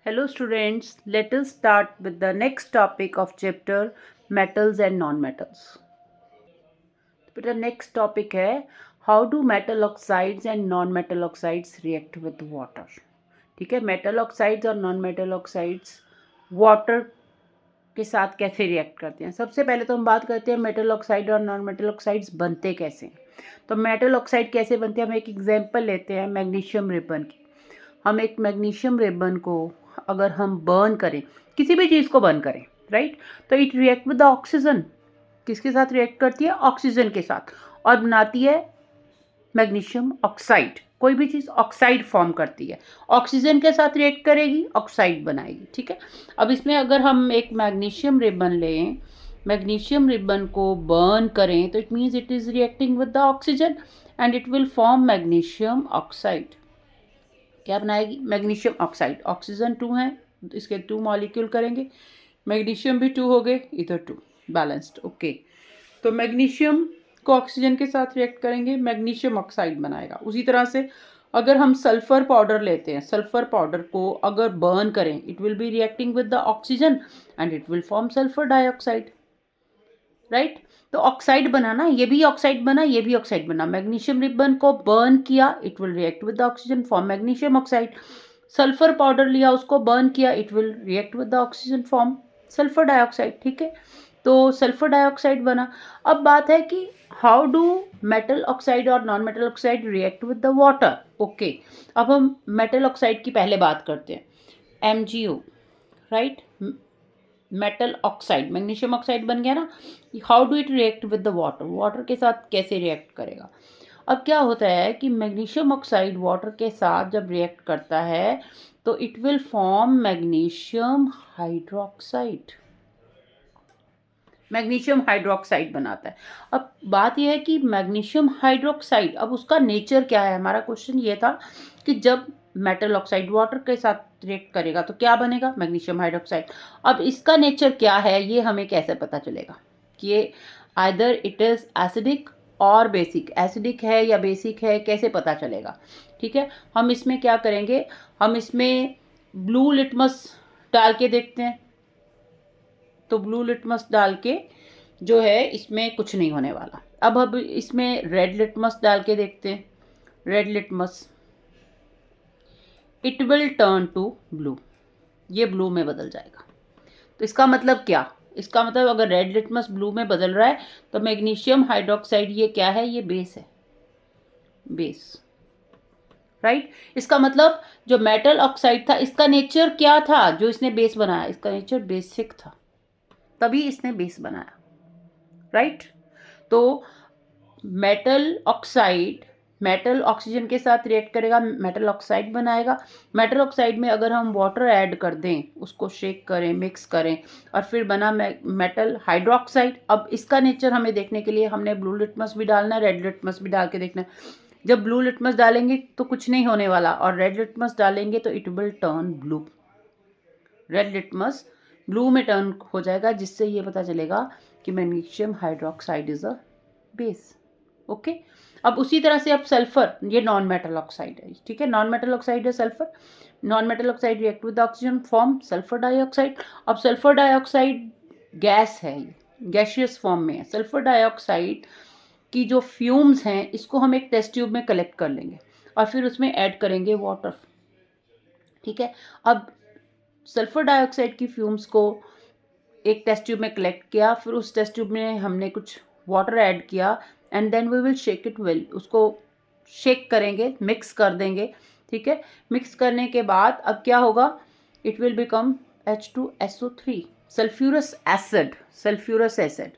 Hello students, let us start with the next topic of chapter metals and non-metals. The next topic है how do metal oxides and non-metal oxides react with water. ठीक है, metal oxides और non metal oxides water के साथ कैसे react करते हैं. सबसे पहले तो हम बात करते हैं मेटल ऑक्साइड और नॉन मेटल ऑक्साइड्स बनते कैसे हैं. तो मेटल ऑक्साइड कैसे बनते हैं, हम एक एग्जांपल लेते हैं मैग्नीशियम रिबन की. हम एक मैग्नीशियम रिबन को अगर हम बर्न करें, किसी भी चीज़ को बर्न करें, राइट, तो it react with the oxygen. किसके साथ रिएक्ट करती है? ऑक्सीजन के साथ, और बनाती है मैग्नीशियम ऑक्साइड. कोई भी चीज़ ऑक्साइड फॉर्म करती है, ऑक्सीजन के साथ रिएक्ट करेगी, ऑक्साइड बनाएगी. ठीक है, अब इसमें अगर हम एक मैग्नीशियम रिबन लें, मैग्नीशियम रिबन को बर्न करें, तो it means it is reacting with the oxygen and it will form magnesium oxide. क्या बनाएगी? Magnesium oxide. ऑक्सीजन 2 है, इसके 2 मॉलिक्यूल करेंगे, मैग्नीशियम भी 2 हो गए, इधर 2, बैलेंस्ड. ओके, तो मैग्नीशियम को ऑक्सीजन के साथ रिएक्ट करेंगे, मैग्नीशियम ऑक्साइड बनाएगा. उसी तरह से अगर हम सल्फर पाउडर लेते हैं, सल्फर पाउडर को अगर बर्न करें, it will be reacting with the oxygen and it will form sulphur dioxide, right. तो ऑक्साइड बनाना, ये भी ऑक्साइड बना, ये भी ऑक्साइड बना. मैग्नीशियम रिबन को बर्न किया, it will react with the oxygen, form magnesium oxide. Sulphur powder लिया, उसको बर्न किया, it will react with the oxygen, form sulphur dioxide. ठीक है, तो सल्फर डाइऑक्साइड बना. अब बात है कि हाउ डू मेटल ऑक्साइड और non metal oxide react with the water. Okay, अब हम मेटल ऑक्साइड की पहले बात करते हैं. MgO, right, metal oxide, magnesium oxide बन गया ना. How do it react with the water, water के साथ कैसे रिएक्ट करेगा. अब क्या होता है कि मैग्नीशियम ऑक्साइड वाटर के साथ जब रिएक्ट करता है तो it will form magnesium hydroxide. Magnesium hydroxide बनाता है. अब बात यह है कि मैग्नीशियम हाइड्रोक्साइड, अब उसका नेचर क्या है. हमारा क्वेश्चन ये था कि जब मेटल ऑक्साइड वाटर के साथ रिएक्ट करेगा तो क्या बनेगा? Magnesium hydroxide. अब इसका नेचर क्या है, ये हमें कैसे पता चलेगा कि ये आइदर इट इज़ एसिडिक और बेसिक, एसिडिक है या बेसिक है, कैसे पता चलेगा. ठीक है, हम इसमें क्या करेंगे, हम इसमें ब्लू लिटमस डाल के देखते हैं. तो ब्लू लिटमस डाल के जो है इसमें कुछ नहीं होने वाला. अब इसमें रेड लिटमस डाल के देखते हैं. Red litmus, it will turn to blue, ये ब्लू में बदल जाएगा. तो इसका मतलब क्या? इसका मतलब अगर रेड लिटमस ब्लू में बदल रहा है तो मैग्नीशियम हाइड्रोक्साइड ये क्या है? ये बेस है, बेस, राइट. इसका मतलब जो मेटल ऑक्साइड था, इसका नेचर क्या था जो इसने बेस बनाया? इसका नेचर बेसिक था, तभी इसने बेस बनाया, राइट. तो मेटल ऑक्साइड, मेटल ऑक्सीजन के साथ रिएक्ट करेगा, मेटल ऑक्साइड बनाएगा. मेटल ऑक्साइड में अगर हम वाटर ऐड कर दें, उसको शेक करें, मिक्स करें, और फिर बना मेटल हाइड्रोक्साइड. अब इसका नेचर हमें देखने के लिए हमने ब्लू लिटमस भी डालना है, रेड लिटमस भी डाल के देखना है. जब ब्लू लिटमस डालेंगे तो कुछ नहीं होने वाला, और रेड लिटमस डालेंगे तो it will turn blue. Red litmus blue में टर्न हो जाएगा, जिससे ये पता चलेगा कि magnesium hydroxide is a base. Okay, अब उसी तरह से अब सल्फर, ये नॉन मेटल ऑक्साइड है. ठीक है, नॉन मेटल ऑक्साइड है sulphur. Non metal oxide react with oxygen, form sulphur dioxide. अब सल्फर डाइऑक्साइड गैस है, गैशियस फॉर्म में है. सल्फर डाइऑक्साइड की जो फ्यूम्स हैं, इसको हम एक टेस्ट ट्यूब में कलेक्ट कर लेंगे और फिर उसमें ऐड करेंगे वाटर. ठीक है, अब सल्फर डाइऑक्साइड की फ्यूम्स को एक टेस्ट ट्यूब में कलेक्ट किया, फिर उस टेस्ट ट्यूब में हमने कुछ वाटर ऐड किया and then we will shake it well. उसको शेक करेंगे, मिक्स कर देंगे. ठीक है, मिक्स करने के बाद अब क्या होगा? It will become H2SO3, sulphurous acid, sulphurous acid.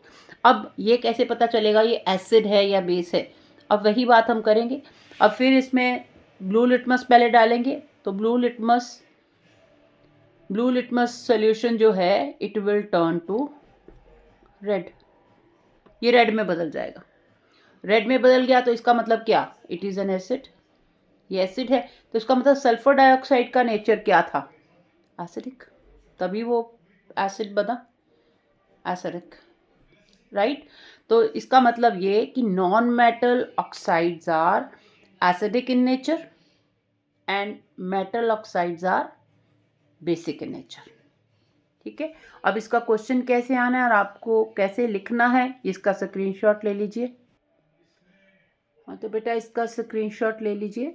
अब ये कैसे पता चलेगा ये एसिड है या बेस है? अब वही बात हम करेंगे. अब फिर इसमें ब्लू लिटमस पहले डालेंगे, तो ब्लू लिटमस सोल्यूशन जो है it will turn to red, ये रेड में बदल जाएगा. रेड में बदल गया तो इसका मतलब क्या? इट इज़ एन एसिड, ये एसिड है. तो इसका मतलब सल्फर डाइऑक्साइड का नेचर क्या था? एसिडिक, तभी वो एसिड बना, एसिडिक, राइट. तो इसका मतलब ये कि non metal oxides are acidic in nature and metal oxides are basic in nature. ठीक है, अब इसका क्वेश्चन कैसे आना है और आपको कैसे लिखना है इसका स्क्रीनशॉट ले लीजिए। हाँ तो बेटा इसका स्क्रीनशॉट ले लीजिए,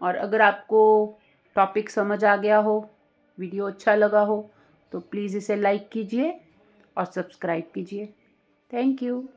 और अगर आपको टॉपिक समझ आ गया हो, वीडियो अच्छा लगा हो, तो प्लीज़ इसे लाइक कीजिए और सब्सक्राइब कीजिए। Thank you.